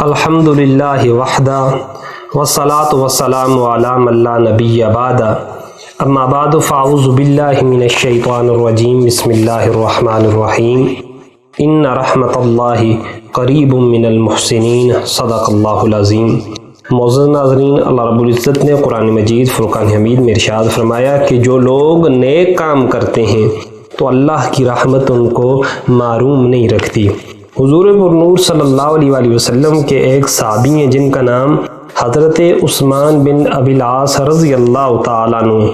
الحمدللہ وحدہ والصلاة والسلام علی من لا نبی بعدہ اما بعد فاعوذ باللہ من الشیطان الرجیم بسم اللہ الرحمن الرحیم ان رحمت اللہ قریب من المحسنین صدق اللہ العظیم۔ معزز ناظرین، اللہ رب العزت نے قرآن مجید فرقان حمید میں ارشاد فرمایا کہ جو لوگ نیک کام کرتے ہیں تو اللہ کی رحمت ان کو محروم نہیں رکھتی۔ حضور پر نور صلی اللہ علیہ وآلہ وسلم کے ایک صحابی ہیں جن کا نام حضرت عثمان بن ابی العاص رضی اللہ تعالیٰ عنہ۔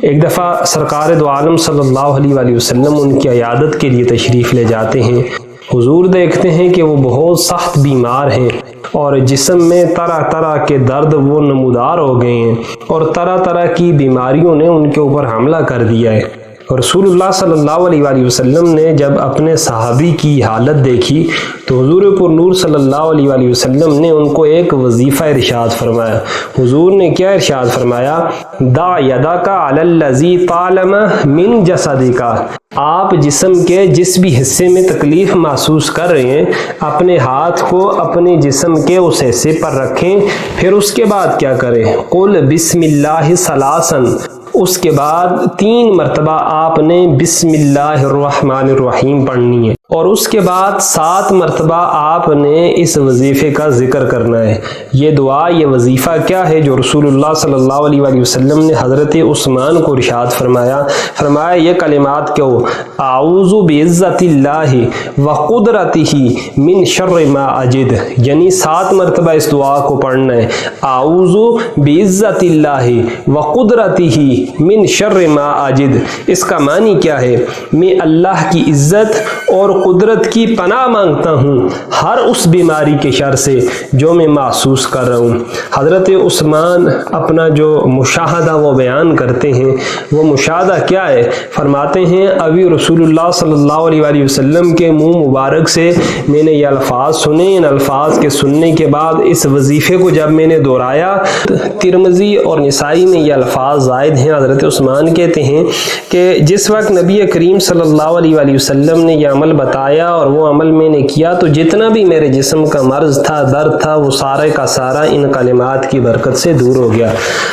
ایک دفعہ سرکار دو عالم صلی اللہ علیہ وآلہ وسلم ان کی عیادت کے لیے تشریف لے جاتے ہیں۔ حضور دیکھتے ہیں کہ وہ بہت سخت بیمار ہیں اور جسم میں طرح طرح کے درد وہ نمودار ہو گئے ہیں اور طرح طرح کی بیماریوں نے ان کے اوپر حملہ کر دیا ہے۔ رسول اللہ صلی اللہ علیہ وآلہ وسلم نے جب اپنے صحابی کی حالت دیکھی تو حضور پر نور صلی اللہ علیہ وآلہ وسلم نے ان کو ایک وظیفہ ارشاد فرمایا۔ حضور نے کیا ارشاد فرمایا؟ دع یدک علی الذی طالما من جسدک، آپ جسم کے جس بھی حصے میں تکلیف محسوس کر رہے ہیں اپنے ہاتھ کو اپنے جسم کے اس حصے پر رکھیں، پھر اس کے بعد کیا کریں؟ قل بسم اللہ ثلاثا، اس کے بعد 3 مرتبہ آپ نے بسم اللہ الرحمن الرحیم پڑھنی ہے اور اس کے بعد 7 مرتبہ آپ نے اس وظیفے کا ذکر کرنا ہے۔ یہ دعا، یہ وظیفہ کیا ہے جو رسول اللہ صلی اللہ علیہ وآلہ وسلم نے حضرت عثمان کو ارشاد فرمایا یہ کلمات کیا ہو؟ اعوذ بعزت اللہ وقدرتہ من شر ما اجد، یعنی 7 مرتبہ اس دعا کو پڑھنا ہے۔ اعوذ بعزت اللہ وقدرتہ من شر ما اجد، اس کا معنی کیا ہے؟ میں اللہ کی عزت اور قدرت کی پناہ مانگتا ہوں ہر اس بیماری کے شر سے جو میں محسوس کر رہا ہوں۔ حضرت عثمان اپنا جو مشاہدہ وہ بیان کرتے ہیں، وہ مشاہدہ کیا ہے؟ فرماتے ہیں ابھی رسول اللہ صلی اللہ علیہ وآلہ وسلم کے منہ مبارک سے میں نے یہ الفاظ سنے، ان الفاظ کے سننے کے بعد اس وظیفے کو جب میں نے دہرایا، ترمذی اور نسائی میں یہ الفاظ زائد ہیں۔ حضرت عثمان کہتے ہیں کہ جس وقت نبی کریم صلی اللہ علیہ وآلہ وسلم نے یہ عمل بتایا اور وہ عمل میں نے کیا تو جتنا بھی میرے جسم کا مرض تھا، درد تھا، وہ سارے کا سارا ان کلمات کی برکت سے دور ہو گیا۔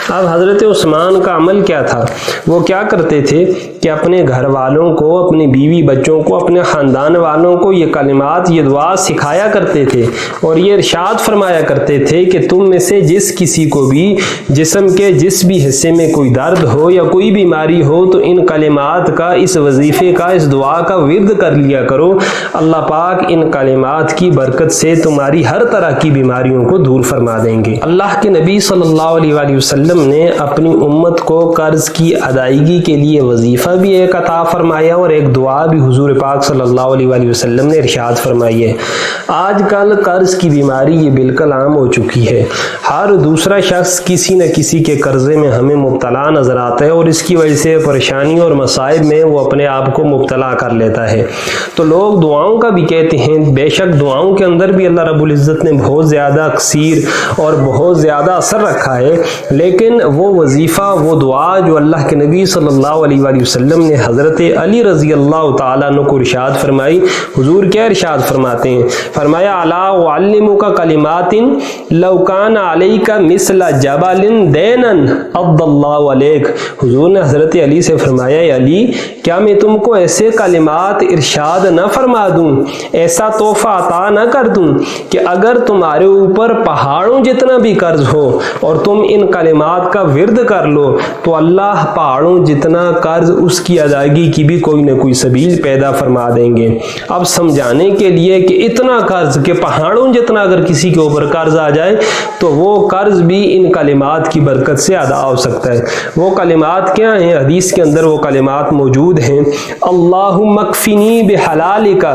اب حضرت عثمان کا عمل کیا تھا؟ وہ کیا کرتے تھے کہ اپنے گھر والوں کو، اپنے بیوی بچوں کو، اپنے خاندان والوں کو یہ کلمات، یہ دعا سکھایا کرتے تھے اور یہ ارشاد فرمایا کرتے تھے کہ تم میں سے جس کسی کو بھی جسم کے جس بھی حصے میں کوئی درد ہو یا کوئی بیماری ہو تو ان کلمات کا، اس وظیفے کا، اس دعا کا ورد کر لیا کرو۔ اللہ پاک ان کلمات کی برکت سے تمہاری ہر طرح کی بیماریوں کو دور فرما دیں گے۔ اللہ کے نبی صلی اللہ علیہ وآلہ وسلم نے اپنی امت کو قرض کی ادائیگی کے لیے وظیفہ بھی ایک عطا فرمایا اور ایک دعا بھی حضور پاک صلی اللہ علیہ وآلہ وسلم نے ارشاد فرمائی ہے۔ آج کل قرض کی بیماری یہ بالکل عام ہو چکی ہے۔ ہر دوسرا شخص کسی نہ کسی کے قرضے میں ہمیں مبتلا نظر آتا ہے اور اس کی وجہ سے پریشانی اور مصائب میں وہ اپنے آپ کو مبتلا کر لیتا ہے۔ تو لوگ دعاؤں کا بھی کہتے ہیں، بے شک دعاؤں کے اندر بھی اللہ رب العزت نے بہت زیادہ کثیر اور بہت زیادہ اثر رکھا ہے، لیکن وہ وظیفہ، وہ دعا جو اللہ کے نبی صلی اللہ علیہ وآلہ وسلم نے حضرت علی رضی اللہ تعالیٰ عنہ کو ارشاد فرمائی، حضور کیا ارشاد فرماتے ہیں؟ فرمایا الا اعلمک کلمات لو کان علیک مثل جبل دینا عض اللہ علیک، حضور نے حضرت علی سے فرمایا اے علی، کیا میں تم کو ایسے کلمات ارشاد نہ فرما دوں، ایسا تحفہ عطا نہ کر دوں کہ اگر تمہارے اوپر پہاڑوں جتنا بھی قرض ہو اور تم ان کلمات کا ورد کر لو تو اللہ پہاڑوں جتنا قرض، اس کی ادائیگی کی بھی کوئی نہ کوئی سبیل پیدا فرما دیں گے۔ اب سمجھانے کے لیے کہ اتنا قرض کہ پہاڑوں جتنا اگر کسی کے اوپر قرض آ جائے تو وہ قرض بھی ان کلمات کی برکت سے ادا ہو سکتا ہے۔ وہ کلمات کیا ہیں؟ حدیث کے اندر وہ کلمات موجود ہیں، اللہم اکفنی بحلالک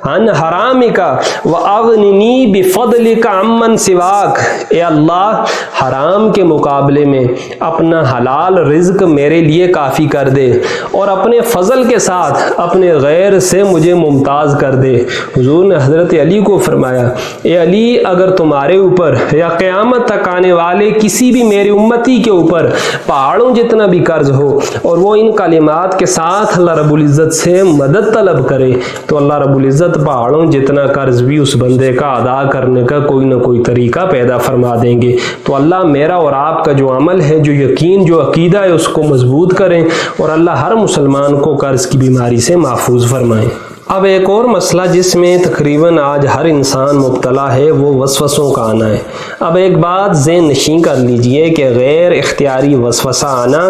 عن حرامک واغننی بفضلک عمن سواک، اے اللہ حرام کے مقابلے میں اپنا حلال رزق میرے لیے کافی کر دے اور اپنے فضل کے ساتھ اپنے غیر سے مجھے ممتاز کر دے۔ حضور نے حضرت علی کو فرمایا اے علی، اگر تمہارے اوپر یا قیامت تک آنے والے کسی بھی میری امتی کے اوپر پہاڑوں جتنا بھی قرض ہو اور وہ ان کلمات کے ساتھ اللہ رب العزت سے مدد طلب کرے، تو اللہ رب العزت پہاڑوں جتنا قرض بھی اس بندے کا ادا کرنے کا کوئی نہ کوئی طریقہ پیدا فرما دیں گے۔ تو اللہ میرا اور آپ کا جو عمل ہے، جو یقین، جو عقیدہ ہے، اس کو مضبوط کریں، اور اللہ ہر مسلمان کو قرض کی بیماری سے محفوظ فرمائیں۔ اب ایک اور مسئلہ جس میں تقریباً آج ہر انسان مبتلا ہے، وہ وسوسوں کا آنا ہے۔ اب ایک بات ذہن نشین کر لیجئے کہ غیر اختیاری وسوسہ آنا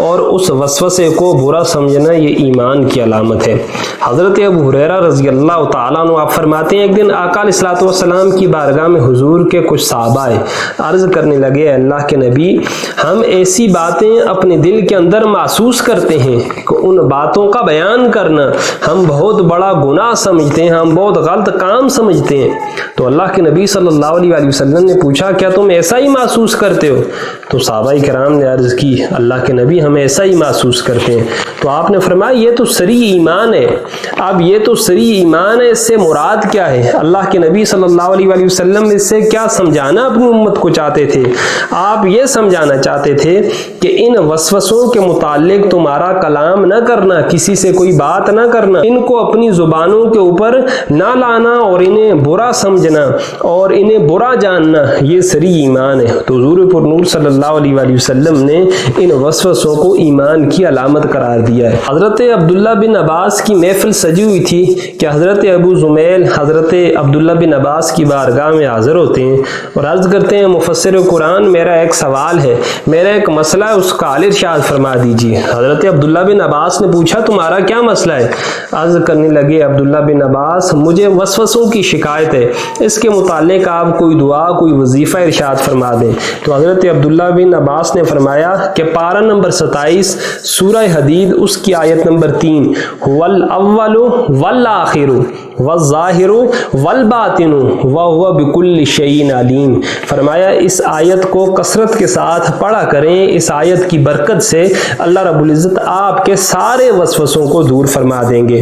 اور اس وسوسے کو برا سمجھنا یہ ایمان کی علامت ہے۔ حضرت ابو ہریرہ رضی اللہ تعالیٰ عنہ آپ فرماتے ہیں، ایک دن آقا علیہ الصلوۃ والسلام کی بارگاہ میں حضور کے کچھ صحابہ آئے، عرض کرنے لگے، اے اللہ کے نبی، ہم ایسی باتیں اپنے دل کے اندر محسوس کرتے ہیں کہ ان باتوں کا بیان کرنا ہم بہت بڑا گناہ سمجھتے ہیں، ہم بہت غلط کام سمجھتے ہیں۔ تو اللہ کے نبی صلی اللہ علیہ وسلم نے پوچھا، کیا تم ایسا ہی محسوس کرتے ہو؟ تو صحابہ کرام نے عرض کی، اللہ کے نبی ہم ایسا ہی محسوس کرتے ہیں۔ تو آپ نے فرمایا، یہ تو صریح ایمان ہے۔ اب یہ تو صریح ایمان ہے، اس سے مراد کیا ہے؟ اللہ کے نبی صلی اللہ علیہ وسلم اس سے کیا سمجھانا اپنی امت کو چاہتے تھے؟ آپ یہ سمجھانا چاہتے تھے کہ ان وسوسوں کے متعلق تمہارا کلام نہ کرنا، کسی سے کوئی بات نہ کرنا، ان کو اپنی زبانوں کے اوپر نہ لانا اور انہیں برا سمجھنا اور انہیں برا جاننا، یہ صریح ایمان ہے۔ تو حضور پر نور صلی اللہ علیہ وسلم نے ان وسوسوں کو ایمان کی علامت قرار دیا ہے۔ حضرت عبداللہ بن عباس کی محفل سجی ہوئی تھی کہ حضرت ابو زمیل حضرت عبداللہ بن عباس کی بارگاہ میں حاضر ہوتے ہیں اور عرض کرتے ہیں، مفسر قرآن، میرا ایک سوال ہے، میرا ایک مسئلہ ہے، اس کا حل ارشاد فرما دیجیے۔ حضرت عبداللہ بن عباس نے پوچھا، تمہارا کیا مسئلہ ہے؟ عرض کرنے لگے عبداللہ بن عباس، مجھے وسوسوں کی شکایت ہے، اس کے متعلق آپ کوئی دعا، کوئی وظیفہ ارشاد فرما دیں۔ تو حضرت عبداللہ بن عباس نے فرمایا کہ پارہ نمبر 27 سورہ حدید، اس کی آیت نمبر 3، هو الاول والآخر والظاہر والباطن وهو بكل شيء علیم، فرمایا اس آیت کو کثرت کے ساتھ پڑھا کریں، اس آیت کی برکت سے اللہ رب العزت آپ کے سارے وسوسوں کو دور فرما دیں گے۔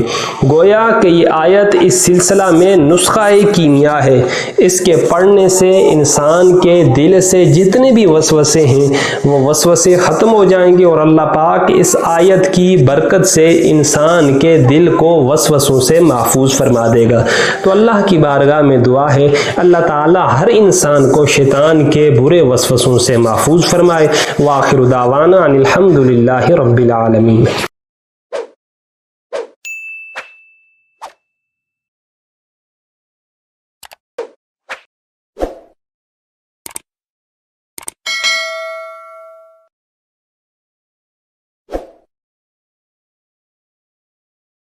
گویا کہ یہ آیت اس سلسلہ میں نسخہ کیمیا ہے، اس کے پڑھنے سے انسان کے دل سے جتنے بھی وسوسے ہیں وہ وسوسے ختم ہو جائیں گے، اور اللہ پاک اس آیت کی برکت سے انسان کے دل کو وسوسوں سے محفوظ فرما دے گا۔ تو اللہ کی بارگاہ میں دعا ہے، اللہ تعالی ہر انسان کو شیطان کے برے وسوسوں سے محفوظ فرمائے۔ وآخر دعوانا ان الحمد للہ رب العالمین۔